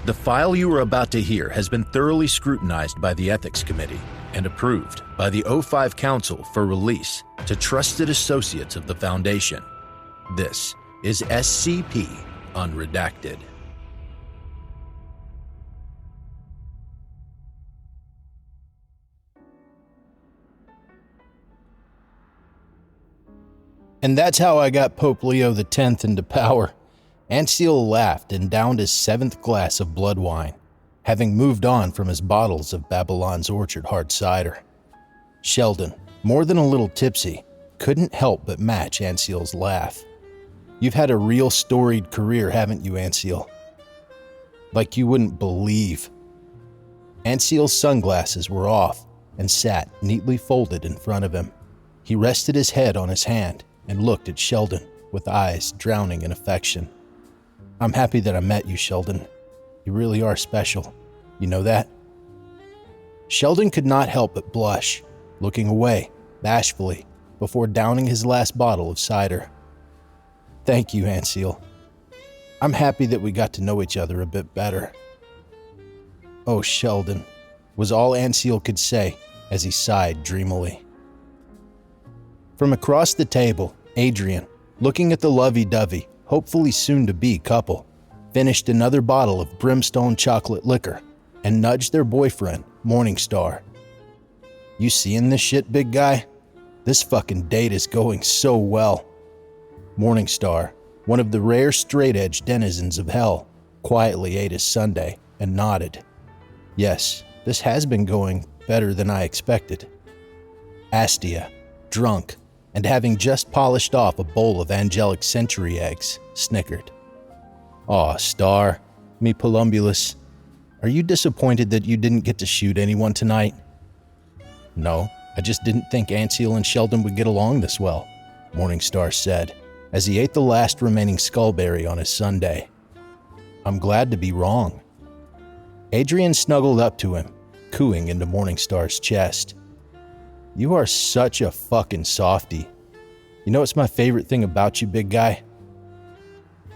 The file you are about to hear has been thoroughly scrutinized by the Ethics Committee and approved by the O5 Council for release to trusted associates of the Foundation. This is SCP Unredacted. And that's how I got Pope Leo X into power. Anseal laughed and downed his 7th glass of blood wine, having moved on from his bottles of Babylon's Orchard hard cider. Sheldon, more than a little tipsy, couldn't help but match Anseal's laugh. You've had a real storied career, haven't you, Anseal? Like you wouldn't believe. Anseal's sunglasses were off and sat neatly folded in front of him. He rested his head on his hand and looked at Sheldon with eyes drowning in affection. I'm happy that I met you, Sheldon. You really are special. You know that? Sheldon could not help but blush, looking away, bashfully, before downing his last bottle of cider. Thank you, Anseal. I'm happy that we got to know each other a bit better. Oh, Sheldon, was all Anseal could say as he sighed dreamily. From across the table, Adrian, looking at the lovey-dovey, hopefully soon-to-be couple, finished another bottle of brimstone chocolate liquor and nudged their boyfriend, Morningstar. You seeing this shit, big guy? This fucking date is going so well. Morningstar, one of the rare straight-edge denizens of hell, quietly ate his sundae and nodded. Yes, this has been going better than I expected. Astia, drunk, and having just polished off a bowl of angelic century eggs, snickered. Aw, Star, me Polumbulus, are you disappointed that you didn't get to shoot anyone tonight? No, I just didn't think Anseal and Sheldon would get along this well, Morningstar said, as he ate the last remaining skullberry on his sundae. I'm glad to be wrong. Adrian snuggled up to him, cooing into Morningstar's chest. You are such a fucking softie. You know what's my favorite thing about you, big guy?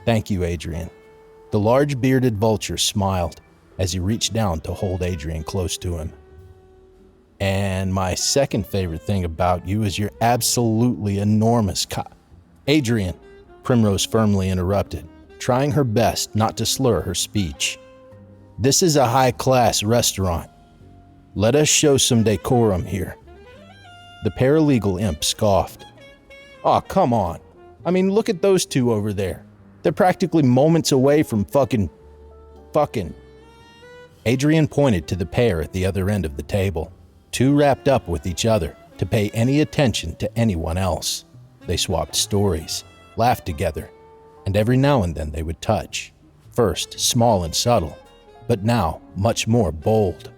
Thank you, Adrian. The large bearded vulture smiled as he reached down to hold Adrian close to him. And my second favorite thing about you is your absolutely enormous Adrian, Primrose firmly interrupted, trying her best not to slur her speech. This is a high-class restaurant. Let us show some decorum here. The paralegal imp scoffed. Aw, come on. I mean, look at those two over there. They're practically moments away from fucking. Adrian pointed to the pair at the other end of the table, too wrapped up with each other to pay any attention to anyone else. They swapped stories, laughed together, and every now and then they would touch. First small and subtle, but now much more bold.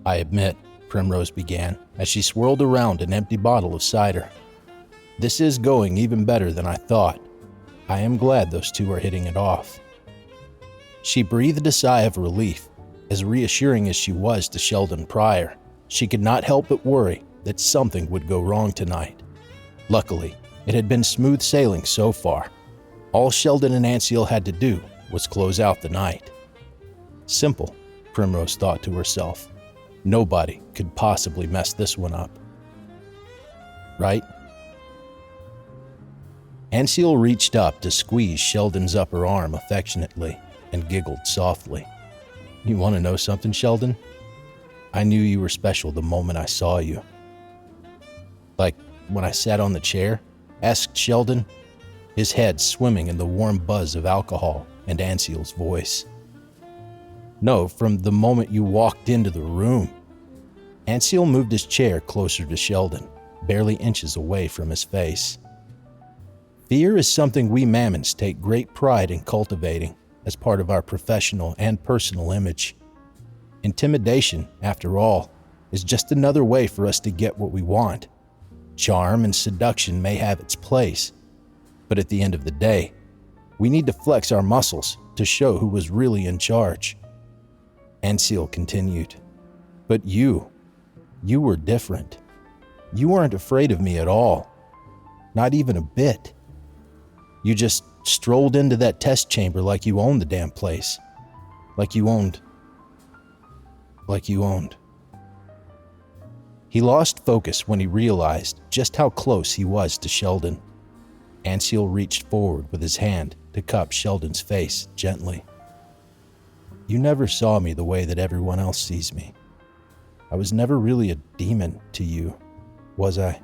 I admit, Primrose began, as she swirled around an empty bottle of cider. This is going even better than I thought. I am glad those two are hitting it off. She breathed a sigh of relief. As reassuring as she was to Sheldon prior, she could not help but worry that something would go wrong tonight. Luckily, it had been smooth sailing so far. All Sheldon and Anseal had to do was close out the night. Simple, Primrose thought to herself. Nobody could possibly mess this one up. Right? Anseal reached up to squeeze Sheldon's upper arm affectionately and giggled softly. You want to know something, Sheldon? I knew you were special the moment I saw you. Like when I sat on the chair? Asked Sheldon, his head swimming in the warm buzz of alcohol and Anseal's voice. No, from the moment you walked into the room. Anseal moved his chair closer to Sheldon, barely inches away from his face. Fear is something we mammons take great pride in cultivating as part of our professional and personal image. Intimidation, after all, is just another way for us to get what we want. Charm and seduction may have its place, but at the end of the day, we need to flex our muscles to show who was really in charge. Anseal continued, but you were different. You weren't afraid of me at all. Not even a bit. You just strolled into that test chamber like you owned the damn place. Like you owned. He lost focus when he realized just how close he was to Sheldon. Anseal reached forward with his hand to cup Sheldon's face gently. You never saw me the way that everyone else sees me. I was never really a demon to you, was I?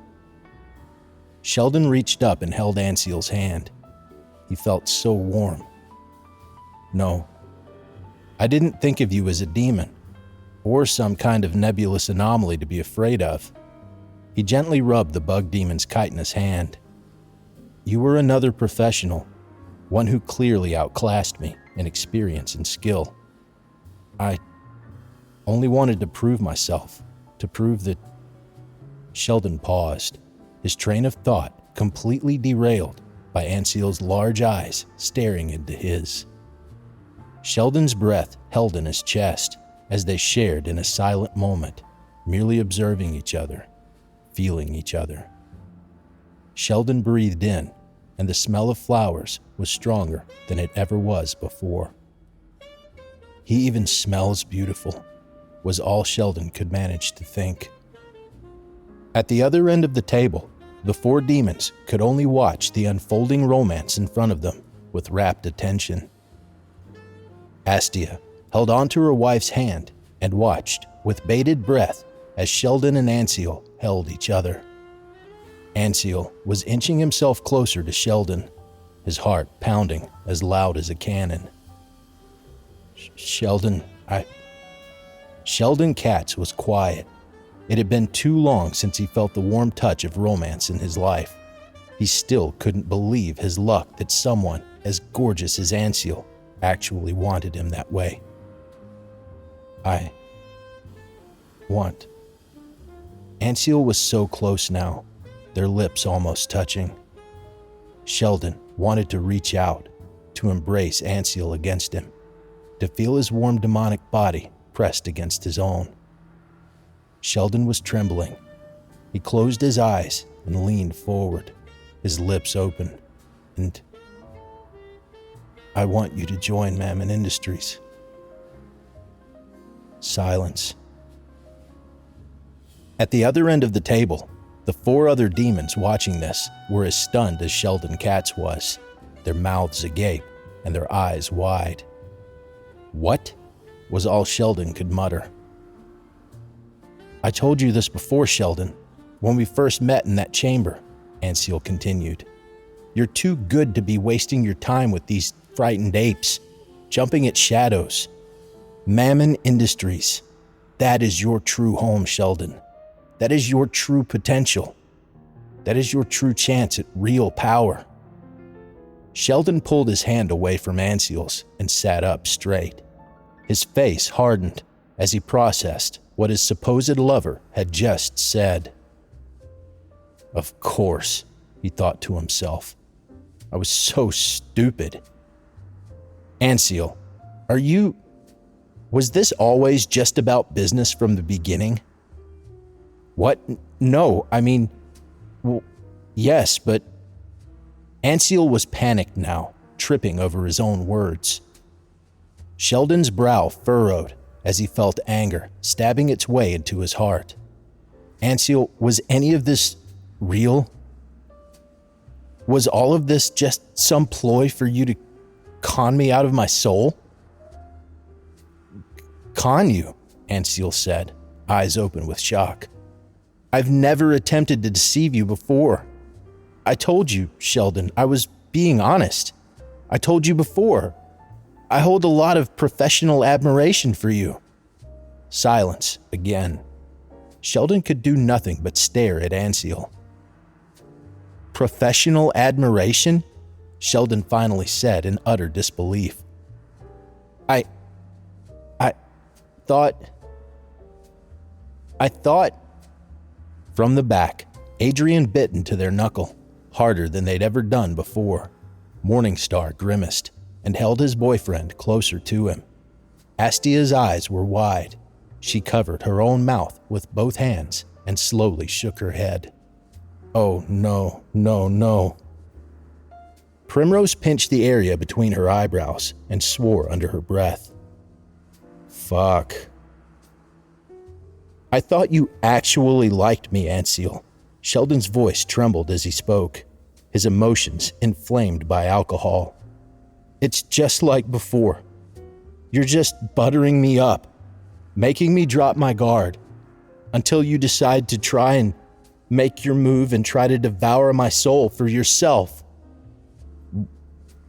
Sheldon reached up and held Anseal's hand. He felt so warm. No, I didn't think of you as a demon, or some kind of nebulous anomaly to be afraid of. He gently rubbed the bug demon's chitinous hand. You were another professional, one who clearly outclassed me in experience and skill. I only wanted to prove myself, to prove that... Sheldon paused, his train of thought completely derailed by Anseal's large eyes staring into his. Sheldon's breath held in his chest as they shared in a silent moment, merely observing each other, feeling each other. Sheldon breathed in, and the smell of flowers was stronger than it ever was before. He even smells beautiful, was all Sheldon could manage to think. At the other end of the table, the four demons could only watch the unfolding romance in front of them with rapt attention. Astia held onto her wife's hand and watched with bated breath as Sheldon and Anseal held each other. Anseal was inching himself closer to Sheldon, his heart pounding as loud as a cannon. Sheldon Katz was quiet. It had been too long since he felt the warm touch of romance in his life. He still couldn't believe his luck that someone as gorgeous as Anseal actually wanted him that way. Anseal was so close now, their lips almost touching. Sheldon wanted to reach out, to embrace Anseal against him, to feel his warm demonic body pressed against his own. Sheldon was trembling. He closed his eyes and leaned forward, his lips open, and... I want you to join Mammon Industries. Silence. At the other end of the table, the four other demons watching this were as stunned as Sheldon Katz was, their mouths agape and their eyes wide. What? Was all Sheldon could mutter. I told you this before, Sheldon, when we first met in that chamber, Anseal continued. You're too good to be wasting your time with these frightened apes, jumping at shadows. Mammon Industries. That is your true home, Sheldon. That is your true potential. That is your true chance at real power. Sheldon pulled his hand away from Anseal's and sat up straight. His face hardened as he processed what his supposed lover had just said. Of course, he thought to himself. I was so stupid. Anseal, was this always just about business from the beginning? What? No, well, yes, but... Anseal was panicked now, tripping over his own words. Sheldon's brow furrowed as he felt anger stabbing its way into his heart. Anseal, was any of this real? Was all of this just some ploy for you to con me out of my soul? Con you, Anseal said, eyes open with shock. I've never attempted to deceive you before. I told you, Sheldon, I was being honest. I told you before. I hold a lot of professional admiration for you. Silence again. Sheldon could do nothing but stare at Anseal. Professional admiration? Sheldon finally said in utter disbelief. I thought... From the back, Adrian bit into their knuckle, harder than they'd ever done before. Morningstar grimaced and held his boyfriend closer to him. Astia's eyes were wide. She covered her own mouth with both hands and slowly shook her head. Oh, no, no, no. Primrose pinched the area between her eyebrows and swore under her breath. Fuck. I thought you actually liked me, Anseal. Sheldon's voice trembled as he spoke, his emotions inflamed by alcohol. It's just like before. You're just buttering me up, making me drop my guard, until you decide to try and make your move and try to devour my soul for yourself.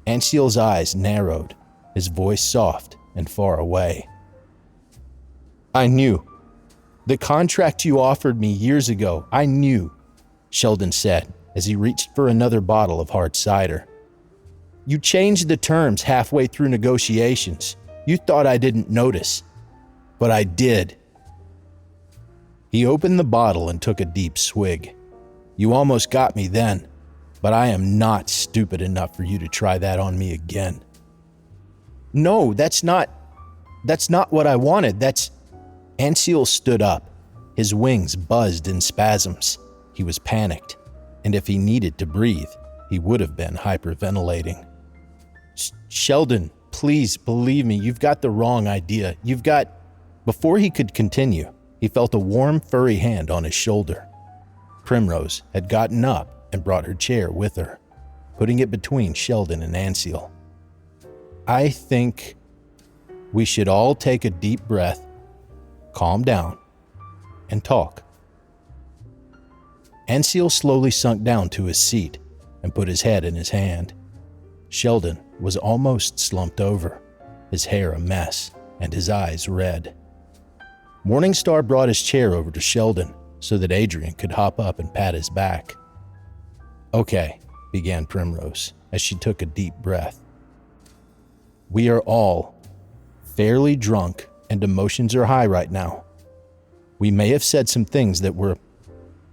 Anseal's eyes narrowed, his voice soft and far away. I knew. The contract you offered me years ago, I knew, Sheldon said as he reached for another bottle of hard cider. You changed the terms halfway through negotiations. You thought I didn't notice, but I did. He opened the bottle and took a deep swig. You almost got me then, but I am not stupid enough for you to try that on me again. No, that's not what I wanted. Anseal stood up. His wings buzzed in spasms. He was panicked, and if he needed to breathe, he would have been hyperventilating. Sheldon, please believe me, you've got the wrong idea. Before he could continue, he felt a warm, furry hand on his shoulder. Primrose had gotten up and brought her chair with her, putting it between Sheldon and Anseal. I think we should all take a deep breath, calm down, and talk. Anseal slowly sunk down to his seat and put his head in his hand. Sheldon was almost slumped over, his hair a mess and his eyes red. Morningstar brought his chair over to Sheldon so that Adrian could hop up and pat his back. Okay, began Primrose as she took a deep breath. We are all fairly drunk and emotions are high right now. We may have said some things that were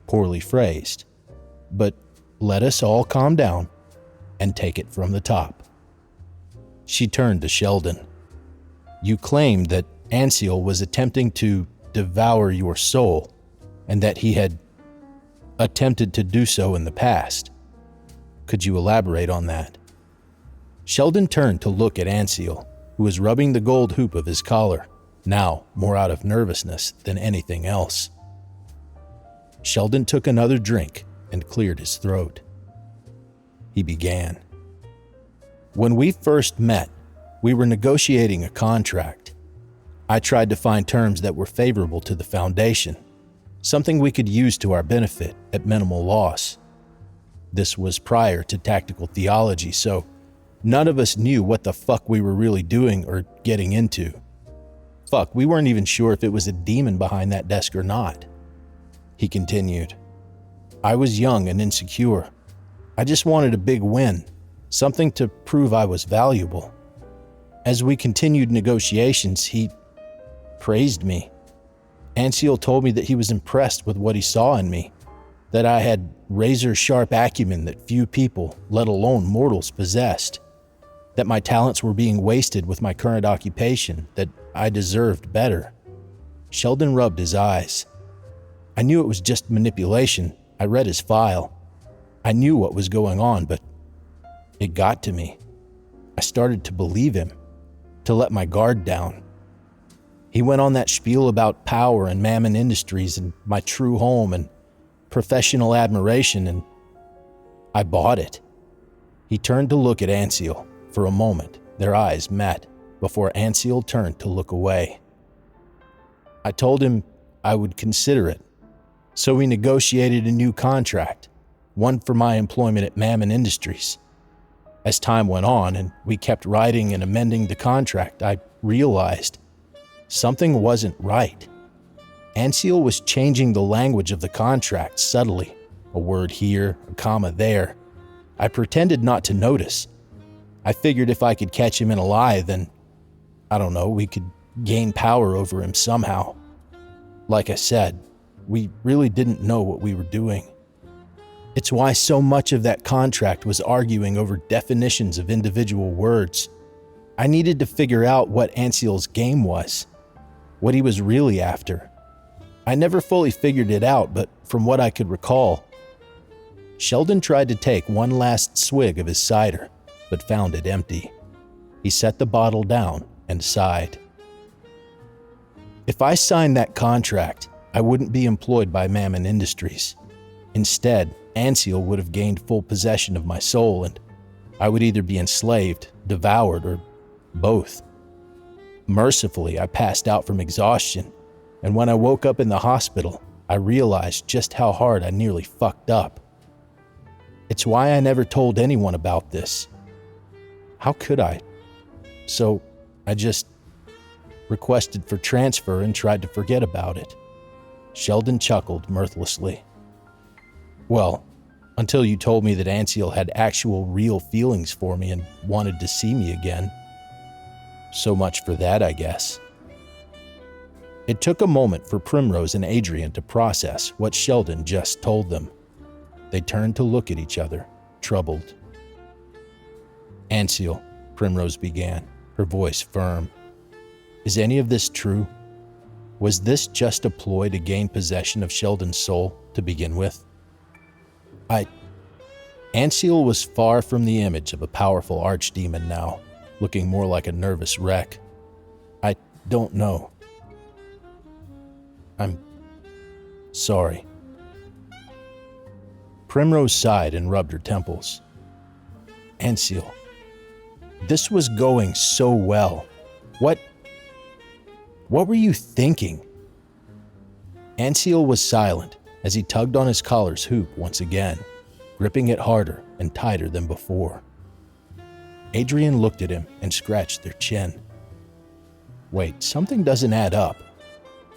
poorly phrased, but let us all calm down and take it from the top. She turned to Sheldon. You claimed that Anseal was attempting to devour your soul and that he had attempted to do so in the past. Could you elaborate on that? Sheldon turned to look at Anseal, who was rubbing the gold hoop of his collar, now more out of nervousness than anything else. Sheldon took another drink and cleared his throat. He began. When we first met, we were negotiating a contract. I tried to find terms that were favorable to the Foundation, something we could use to our benefit at minimal loss. This was prior to tactical theology, so none of us knew what the fuck we were really doing or getting into. Fuck, we weren't even sure if it was a demon behind that desk or not. He continued. I was young and insecure. I just wanted a big win, something to prove I was valuable. As we continued negotiations, he praised me. Anseal told me that he was impressed with what he saw in me, that I had razor-sharp acumen that few people, let alone mortals, possessed, that my talents were being wasted with my current occupation, that I deserved better. Sheldon rubbed his eyes. I knew it was just manipulation. I read his file. I knew what was going on, but it got to me. I started to believe him, to let my guard down. He went on that spiel about power and Mammon Industries and my true home and professional admiration, and I bought it. He turned to look at Anseal. For a moment, their eyes met before Anseal turned to look away. I told him I would consider it, so we negotiated a new contract, one for my employment at Mammon Industries. As time went on and we kept writing and amending the contract, I realized something wasn't right. Anseal was changing the language of the contract subtly, a word here, a comma there. I pretended not to notice. I figured if I could catch him in a lie, then, we could gain power over him somehow. Like I said, we really didn't know what we were doing. It's why so much of that contract was arguing over definitions of individual words. I needed to figure out what Anseal's game was, what he was really after. I never fully figured it out, but from what I could recall, Sheldon tried to take one last swig of his cider, but found it empty. He set the bottle down and sighed. If I signed that contract, I wouldn't be employed by Mammon Industries. Instead, Anseal would have gained full possession of my soul, and I would either be enslaved, devoured, or both. Mercifully, I passed out from exhaustion, and when I woke up in the hospital, I realized just how hard I nearly fucked up. It's why I never told anyone about this. How could I? So, I just requested for transfer and tried to forget about it. Sheldon chuckled mirthlessly. Well, until you told me that Anseal had actual real feelings for me and wanted to see me again. So much for that, I guess. It took a moment for Primrose and Adrian to process what Sheldon just told them. They turned to look at each other, troubled. Anseal, Primrose began, her voice firm. Is any of this true? Was this just a ploy to gain possession of Sheldon's soul to begin with? Anseal was far from the image of a powerful archdemon now, looking more like a nervous wreck. I don't know. I'm sorry. Primrose sighed and rubbed her temples. Anseal, this was going so well. What were you thinking? Anseal was silent as he tugged on his collar's hoop once again, gripping it harder and tighter than before. Adrian looked at him and scratched their chin. Wait, something doesn't add up.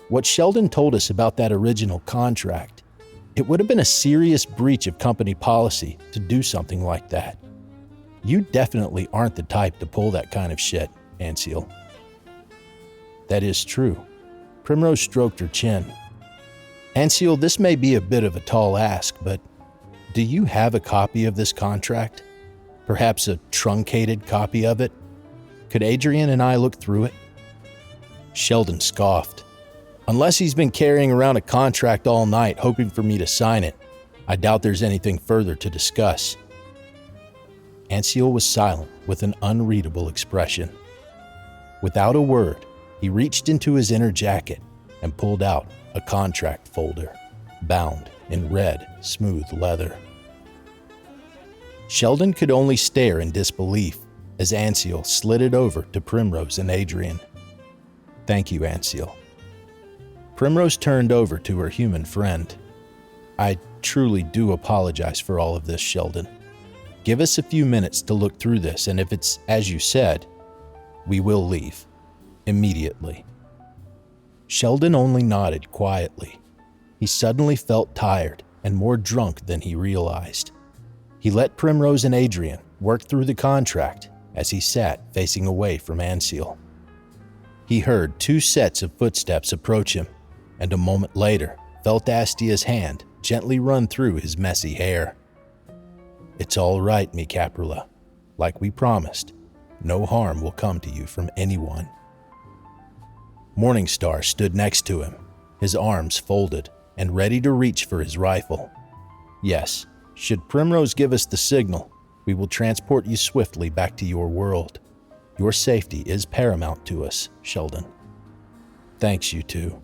What Sheldon told us about that original contract, it would have been a serious breach of company policy to do something like that. You definitely aren't the type to pull that kind of shit, Anseal. That is true. Primrose stroked her chin. Anseal, this may be a bit of a tall ask, but do you have a copy of this contract? Perhaps a truncated copy of it? Could Adrian and I look through it? Sheldon scoffed. Unless he's been carrying around a contract all night hoping for me to sign it, I doubt there's anything further to discuss. Anseal was silent with an unreadable expression. Without a word, he reached into his inner jacket and pulled out a contract folder, bound in red, smooth leather. Sheldon could only stare in disbelief as Anseal slid it over to Primrose and Adrian. Thank you, Anseal. Primrose turned over to her human friend. I truly do apologize for all of this, Sheldon. Give us a few minutes to look through this, and if it's as you said, we will leave. Immediately. Sheldon only nodded quietly. He suddenly felt tired and more drunk than he realized. He let Primrose and Adrian work through the contract as he sat facing away from Anseal. He heard 2 sets of footsteps approach him, and a moment later felt Astia's hand gently run through his messy hair. It's all right, mi Caprula. Like we promised, no harm will come to you from anyone. Morningstar stood next to him, his arms folded and ready to reach for his rifle. Yes, should Primrose give us the signal, we will transport you swiftly back to your world. Your safety is paramount to us, Sheldon. Thanks, you two.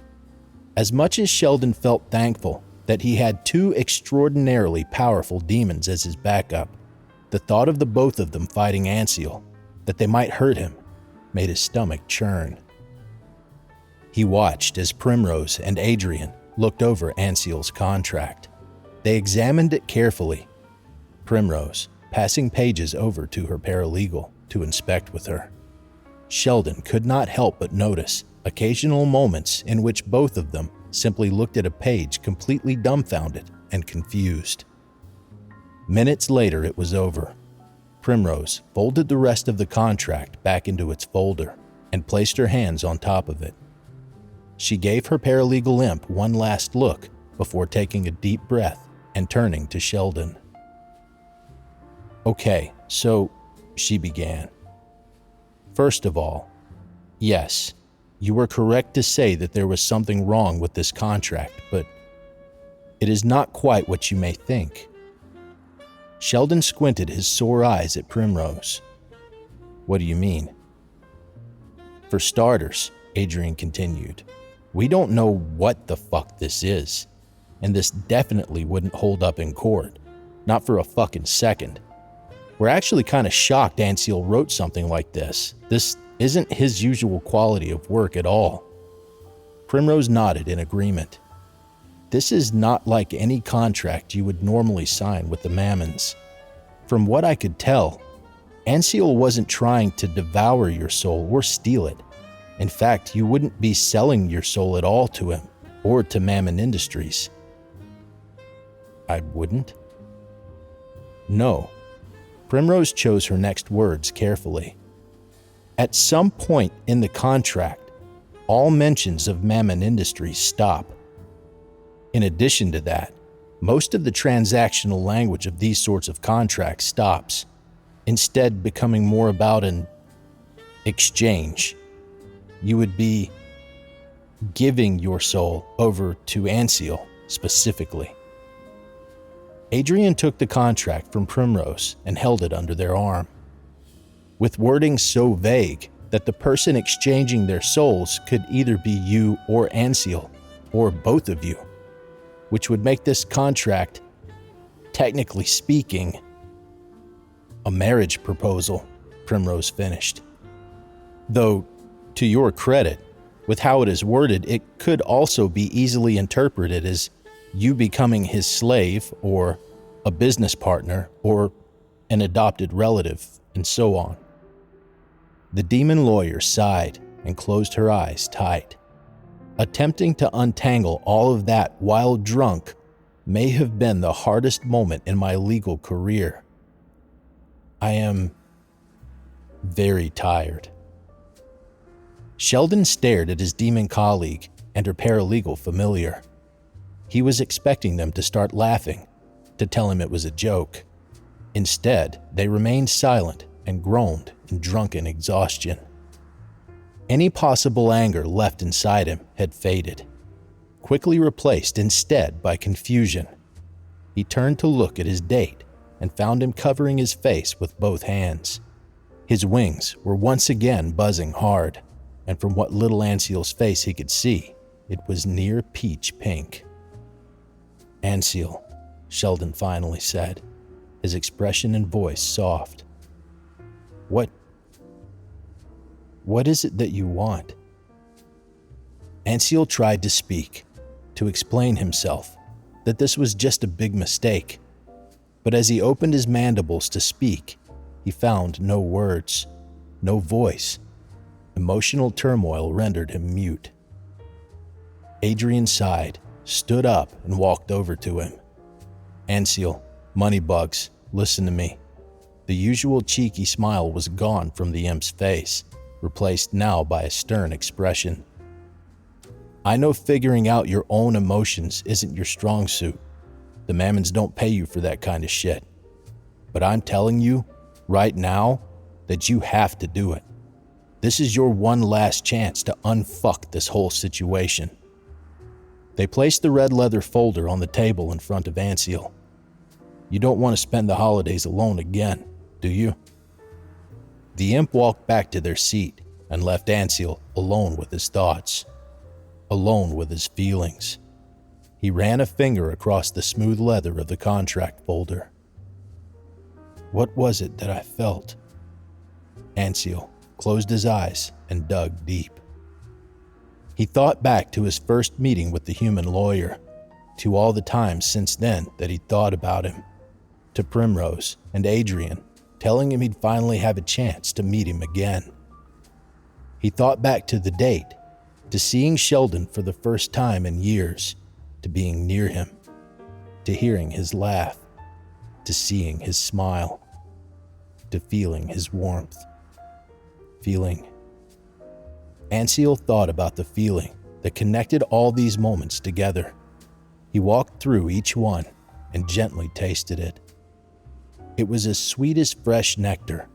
As much as Sheldon felt thankful that he had 2 extraordinarily powerful demons as his backup, the thought of the both of them fighting Anseal, that they might hurt him, made his stomach churn. He watched as Primrose and Adrian looked over Anseal's contract. They examined it carefully. Primrose passing pages over to her paralegal to inspect with her. Sheldon could not help but notice occasional moments in which both of them simply looked at a page completely dumbfounded and confused. Minutes later, it was over. Primrose folded the rest of the contract back into its folder and placed her hands on top of it. She gave her paralegal imp one last look before taking a deep breath and turning to Sheldon. Okay, so, she began. First of all, yes, you were correct to say that there was something wrong with this contract, but it is not quite what you may think. Sheldon squinted his sore eyes at Primrose. What do you mean? For starters, Adrian continued, We don't know what the fuck this is, and this definitely wouldn't hold up in court. Not for a fucking second. We're actually kind of shocked Anseal wrote something like this. This isn't his usual quality of work at all. Primrose nodded in agreement. This is not like any contract you would normally sign with the Mammons. From what I could tell, Anseal wasn't trying to devour your soul or steal it. In fact, you wouldn't be selling your soul at all to him or to Mammon Industries. I wouldn't? No. Primrose chose her next words carefully. At some point in the contract, all mentions of Mammon Industries stop. In addition to that, most of the transactional language of these sorts of contracts stops, instead becoming more about an exchange. You would be giving your soul over to Anseal specifically. Adrian took the contract from Primrose and held it under their arm. With wording so vague that the person exchanging their souls could either be you or Anseal, or both of you, which would make this contract, technically speaking, a marriage proposal, Primrose finished. Though, to your credit, with how it is worded, it could also be easily interpreted as you becoming his slave, or a business partner, or an adopted relative, and so on. The demon lawyer sighed and closed her eyes tight. Attempting to untangle all of that while drunk may have been the hardest moment in my legal career. I am very tired. Sheldon stared at his demon colleague and her paralegal familiar. He was expecting them to start laughing, to tell him it was a joke. Instead, they remained silent and groaned in drunken exhaustion. Any possible anger left inside him had faded, quickly replaced instead by confusion. He turned to look at his date and found him covering his face with both hands. His wings were once again buzzing hard, and from what little Anseal's face he could see, it was near peach pink. "Anseal," Sheldon finally said, his expression and voice soft. What is it that you want?" Anseal tried to speak, to explain himself, that this was just a big mistake. But as he opened his mandibles to speak, he found no words, no voice. Emotional turmoil rendered him mute. Adrian sighed, stood up, and walked over to him. "Anseal, Moneybugs, listen to me." The usual cheeky smile was gone from the imp's face, replaced now by a stern expression. "I know figuring out your own emotions isn't your strong suit. The Mammons don't pay you for that kind of shit. But I'm telling you, right now, that you have to do it. This is your one last chance to unfuck this whole situation." They placed the red leather folder on the table in front of Anseal. "You don't want to spend the holidays alone again, do you?" The imp walked back to their seat and left Anseal alone with his thoughts, alone with his feelings. He ran a finger across the smooth leather of the contract folder. What was it that I felt? Anseal closed his eyes and dug deep. He thought back to his first meeting with the human lawyer, to all the times since then that he'd thought about him, to Primrose and Adrian telling him he'd finally have a chance to meet him again. He thought back to the date, to seeing Sheldon for the first time in years, to being near him, to hearing his laugh, to seeing his smile, to feeling his warmth. Anseal thought about the feeling that connected all these moments together. He walked through each one and gently tasted it. It was as sweet as fresh nectar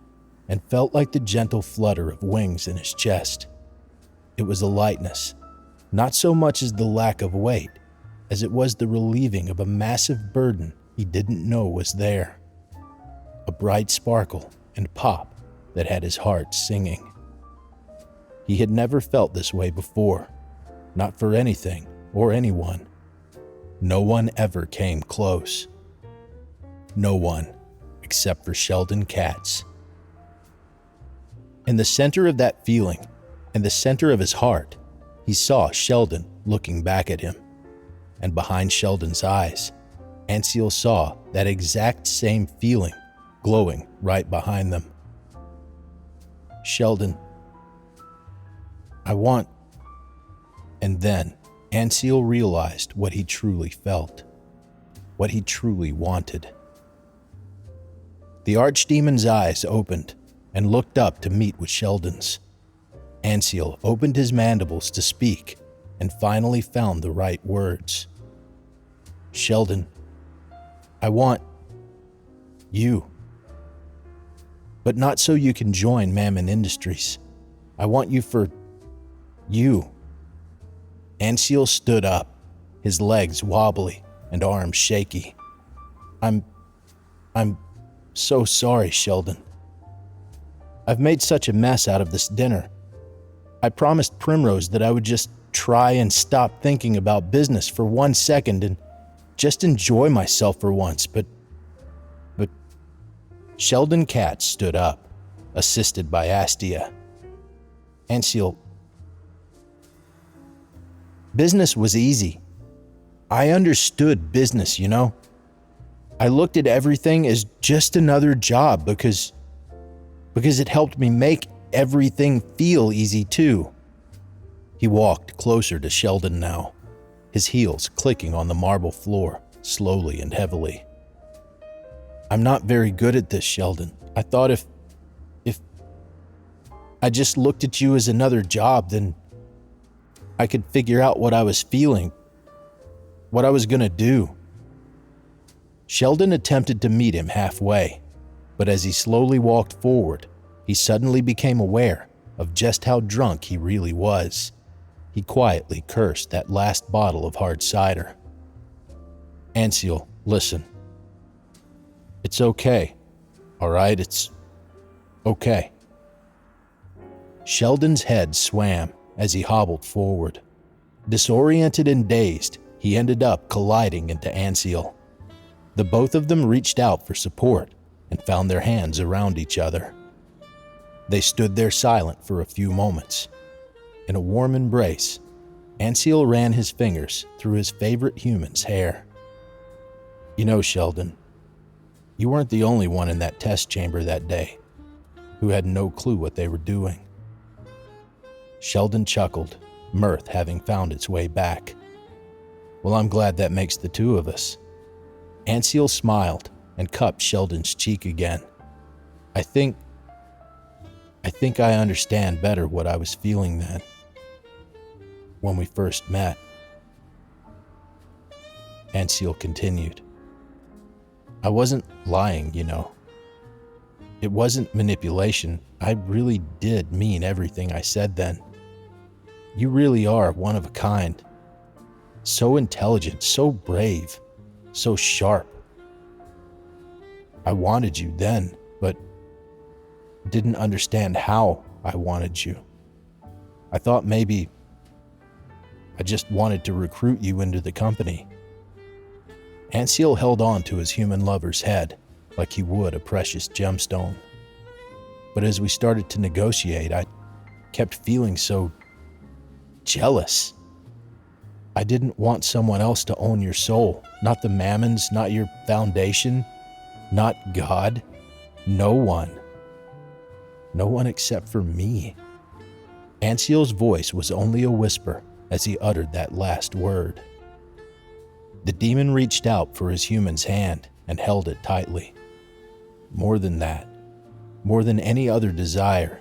and felt like the gentle flutter of wings in his chest. It was a lightness, not so much as the lack of weight, as it was the relieving of a massive burden he didn't know was there. A bright sparkle and pop that had his heart singing. He had never felt this way before, not for anything or anyone. No one ever came close. No one except for Sheldon Katz. In the center of that feeling, in the center of his heart, he saw Sheldon looking back at him. And behind Sheldon's eyes, Anseal saw that exact same feeling glowing right behind them. Sheldon, I want... And then Anseal realized what he truly felt, what he truly wanted. The archdemon's eyes opened and looked up to meet with Sheldon's. Anseal opened his mandibles to speak and finally found the right words. Sheldon, I want you. But not so you can join Mammon Industries. I want you for you. Anseal stood up, his legs wobbly and arms shaky. I'm so sorry, Sheldon. I've made such a mess out of this dinner. I promised Primrose that I would just try and stop thinking about business for 1 second and just enjoy myself for once, but Sheldon Katz stood up, assisted by Astia. Anseal, business was easy. I understood business, you know. I looked at everything as just another job because it helped me make everything feel easy too. He walked closer to Sheldon now, his heels clicking on the marble floor, slowly and heavily. I'm not very good at this, Sheldon. I thought if I just looked at you as another job, then I could figure out what I was feeling, what I was gonna do. Sheldon attempted to meet him halfway, but as he slowly walked forward, he suddenly became aware of just how drunk he really was. He quietly cursed that last bottle of hard cider. Anseal, listen. It's okay. All right, it's okay. Sheldon's head swam as he hobbled forward. Disoriented and dazed, he ended up colliding into Anseal. The both of them reached out for support and found their hands around each other. They stood there silent for a few moments. In a warm embrace, Anseal ran his fingers through his favorite human's hair. You know, Sheldon, you weren't the only one in that test chamber that day who had no clue what they were doing. Sheldon chuckled, mirth having found its way back. Well, I'm glad that makes the two of us. Anseal smiled and cupped Sheldon's cheek again. I think I understand better what I was feeling then, when we first met. Anseal continued. I wasn't lying, you know. It wasn't manipulation. I really did mean everything I said then. You really are one of a kind. So intelligent, so brave, so sharp. I wanted you then, but didn't understand how I wanted you. I thought maybe I just wanted to recruit you into the company. Anseal held on to his human lover's head like he would a precious gemstone. But as we started to negotiate, I kept feeling so jealous. I didn't want someone else to own your soul, not the Mammons, not your foundation, not God, no one. No one except for me. Anseal's voice was only a whisper as he uttered that last word. The demon reached out for his human's hand and held it tightly. More than that, more than any other desire,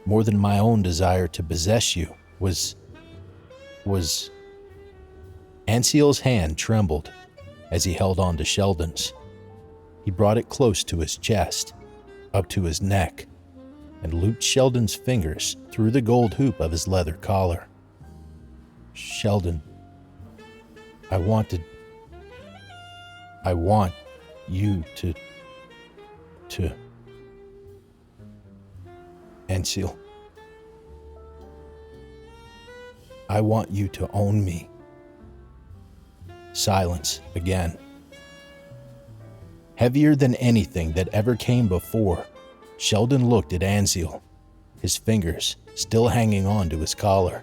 more than my own desire to possess you, was Anseal's hand trembled as he held on to Sheldon's. He brought it close to his chest, up to his neck, and looped Sheldon's fingers through the gold hoop of his leather collar. Sheldon, I want you to Anseal. I want you to own me. Silence again. Heavier than anything that ever came before, Sheldon looked at Anziel, his fingers still hanging on to his collar.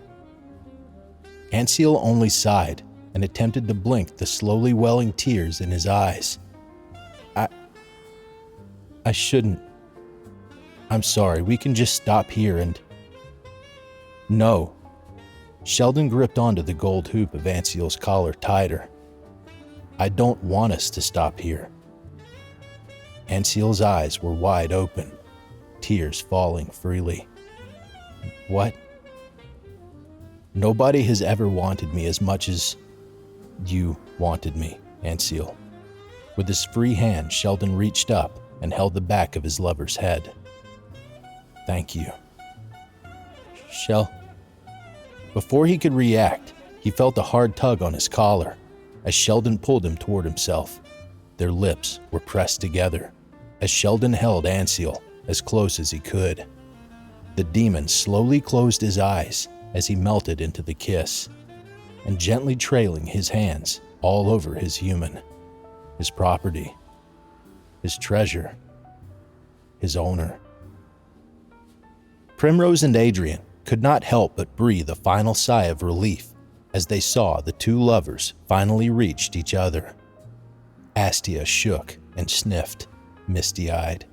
Anziel only sighed and attempted to blink the slowly welling tears in his eyes. I shouldn't. I'm sorry, we can just stop here and... No. Sheldon gripped onto the gold hoop of Anziel's collar tighter. I don't want us to stop here. Anziel's eyes were wide open, tears falling freely. What? Nobody has ever wanted me as much as you wanted me, Anziel. With his free hand, Sheldon reached up and held the back of his lover's head. Thank you. Before he could react, he felt a hard tug on his collar as Sheldon pulled him toward himself. Their lips were pressed together as Sheldon held Anziel as close as he could. The demon slowly closed his eyes as he melted into the kiss, and gently trailing his hands all over his human, his property, his treasure, his owner. Primrose and Adrian could not help but breathe a final sigh of relief as they saw the two lovers finally reached each other. Astia shook and sniffed, misty-eyed.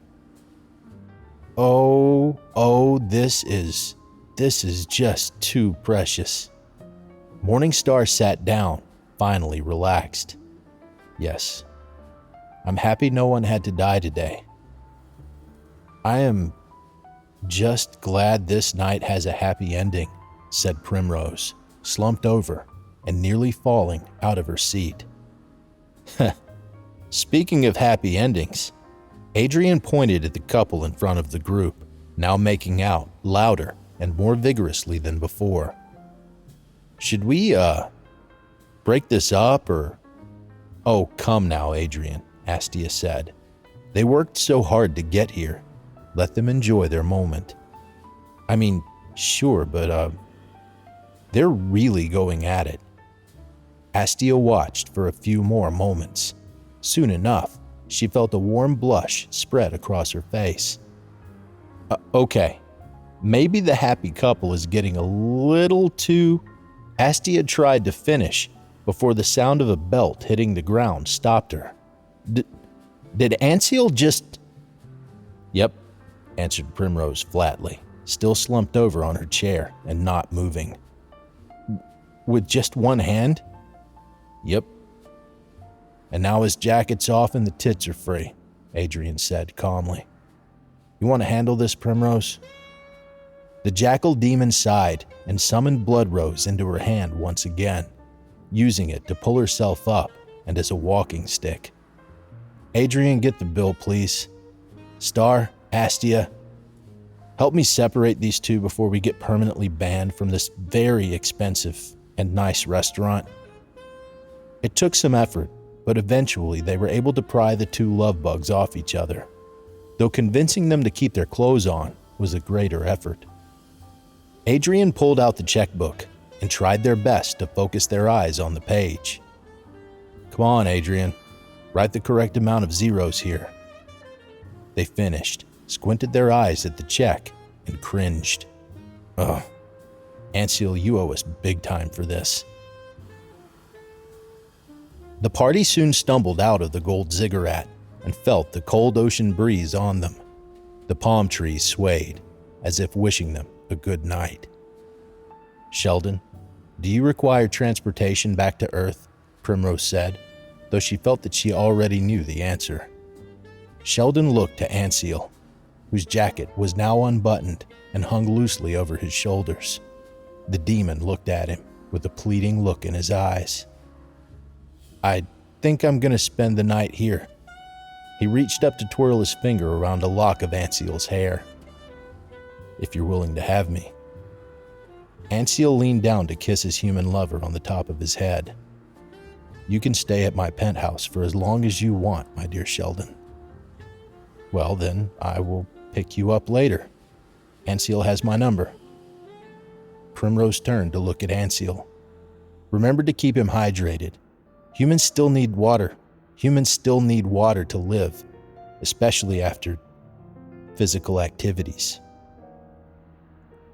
Oh, this is just too precious. Morningstar sat down, finally relaxed. Yes, I'm happy no one had to die today. I am just glad this night has a happy ending, said Primrose, slumped over and nearly falling out of her seat. Speaking of happy endings, Adrian pointed at the couple in front of the group, now making out louder and more vigorously than before. Should we, break this up or... Oh, come now, Adrian, Astia said. They worked so hard to get here. Let them enjoy their moment. I mean, sure, but, they're really going at it. Astia watched for a few more moments. Soon enough, she felt a warm blush spread across her face. Okay, maybe the happy couple is getting a little too... Astia tried to finish before the sound of a belt hitting the ground stopped her. Did Anziel just... Yep, answered Primrose flatly, still slumped over on her chair and not moving. With just one hand? Yep. And now his jacket's off and the tits are free, Adrian said calmly. You want to handle this, Primrose? The jackal demon sighed and summoned Bloodrose into her hand once again, using it to pull herself up and as a walking stick. Adrian, get the bill, please. Star, Astia, help me separate these two before we get permanently banned from this very expensive and nice restaurant. It took some effort, but eventually they were able to pry the two love bugs off each other, though convincing them to keep their clothes on was a greater effort. Adrian pulled out the checkbook and tried their best to focus their eyes on the page. Come on, Adrian, write the correct amount of zeros here. They finished, squinted their eyes at the check, and cringed. Ugh, Anziel, you owe us big time for this. The party soon stumbled out of the gold ziggurat and felt the cold ocean breeze on them. The palm trees swayed, as if wishing them a good night. Sheldon, do you require transportation back to Earth? Primrose said, though she felt that she already knew the answer. Sheldon looked to Anziel, whose jacket was now unbuttoned and hung loosely over his shoulders. The demon looked at him with a pleading look in his eyes. I think I'm going to spend the night here. He reached up to twirl his finger around a lock of Anziel's hair. If you're willing to have me. Anziel leaned down to kiss his human lover on the top of his head. You can stay at my penthouse for as long as you want, my dear Sheldon. Well, then, I will pick you up later. Anziel has my number. Primrose turned to look at Anseal. Remember to keep him hydrated. Humans still need water. Humans still need water to live, especially after physical activities.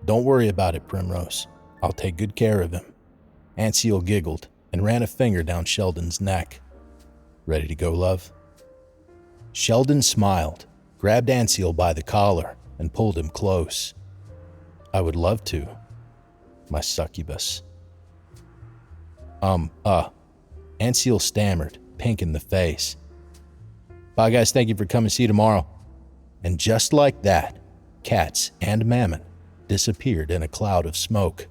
Don't worry about it, Primrose. I'll take good care of him. Anseal giggled and ran a finger down Sheldon's neck. Ready to go, love? Sheldon smiled, grabbed Anseal by the collar, and pulled him close. I would love to, my succubus. Anseal stammered, pink in the face. Bye, guys. Thank you for coming. See you tomorrow. And just like that, Cats and Mammon disappeared in a cloud of smoke,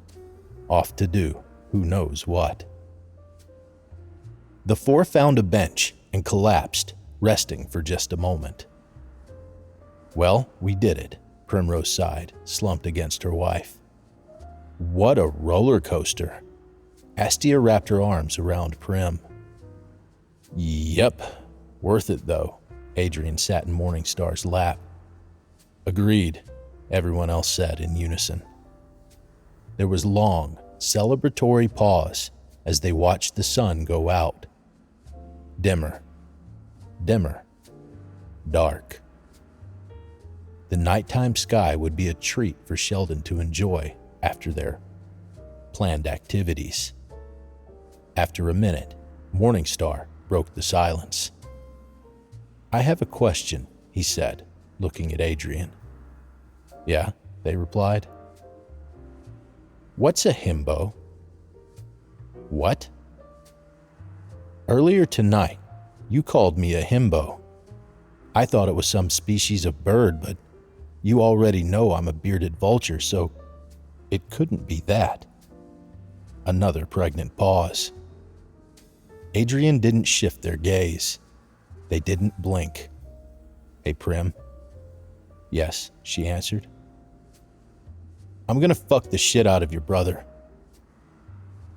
off to do who knows what. The four found a bench and collapsed, resting for just a moment. Well, we did it, Primrose sighed, slumped against her wife. What a roller coaster. Astia wrapped her arms around Prim. Yep, worth it though. Adrian sat in Morningstar's lap. Agreed, everyone else said in unison. There was long, celebratory pause as they watched the sun go out. Dimmer, dimmer, dark. The nighttime sky would be a treat for Sheldon to enjoy after their planned activities. After a minute, Morningstar broke the silence. I have a question, he said, looking at Adrian. Yeah, they replied. What's a himbo? What? Earlier tonight, you called me a himbo. I thought it was some species of bird, but you already know I'm a bearded vulture, so it couldn't be that. Another pregnant pause. Adrian didn't shift their gaze. They didn't blink. Hey, Prim. Yes, she answered. I'm gonna fuck the shit out of your brother.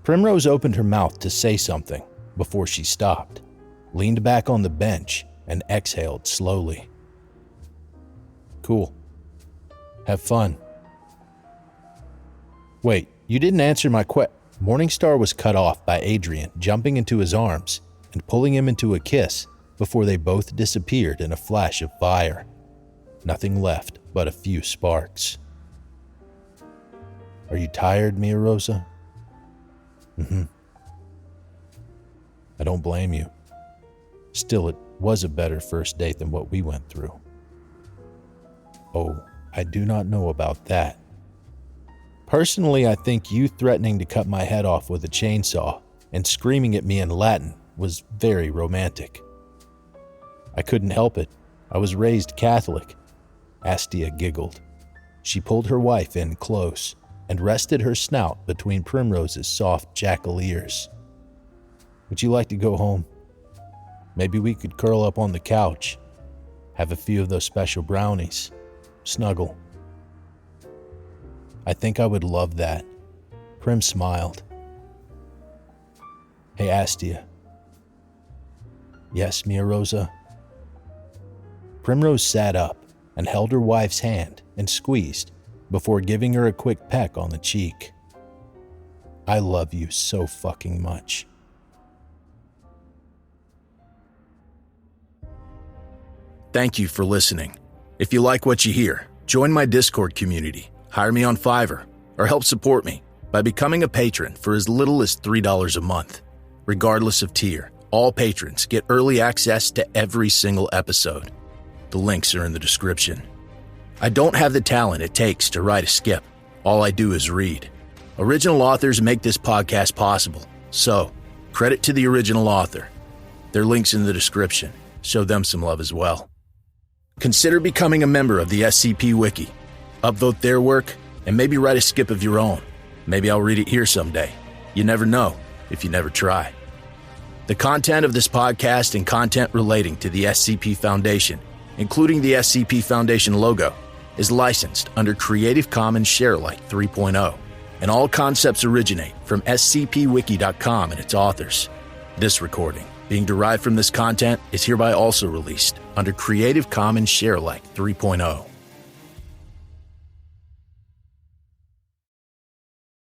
Primrose opened her mouth to say something before she stopped, leaned back on the bench, and exhaled slowly. Cool. Have fun. Wait, you didn't answer my question. Morningstar was cut off by Adrian jumping into his arms and pulling him into a kiss before they both disappeared in a flash of fire. Nothing left but a few sparks. Are you tired, Mia Rosa? I don't blame you. Still, it was a better first date than what we went through. Oh, I do not know about that. Personally, I think you threatening to cut my head off with a chainsaw and screaming at me in Latin was very romantic. I couldn't help it. I was raised Catholic. Astia giggled. She pulled her wife in close and rested her snout between Primrose's soft jackal ears. Would you like to go home? Maybe we could curl up on the couch, have a few of those special brownies, snuggle. I think I would love that. Prim smiled. Hey, Astia. Yes, Mia Rosa? Primrose sat up and held her wife's hand and squeezed before giving her a quick peck on the cheek. I love you so fucking much. Thank you for listening. If you like what you hear, join my Discord community, hire me on Fiverr, or help support me by becoming a patron for as little as $3 a month. Regardless of tier, all patrons get early access to every single episode. The links are in the description. I don't have the talent it takes to write a skip. All I do is read. Original authors make this podcast possible, so credit to the original author. Their link's in the description. Show them some love as well. Consider becoming a member of the SCP Wiki. Upvote their work, and maybe write a skip of your own. Maybe I'll read it here someday. You never know if you never try. The content of this podcast and content relating to the SCP Foundation, including the SCP Foundation logo, is licensed under Creative Commons Sharealike 3.0, and all concepts originate from scpwiki.com and its authors. This recording, being derived from this content, is hereby also released under Creative Commons Sharealike 3.0.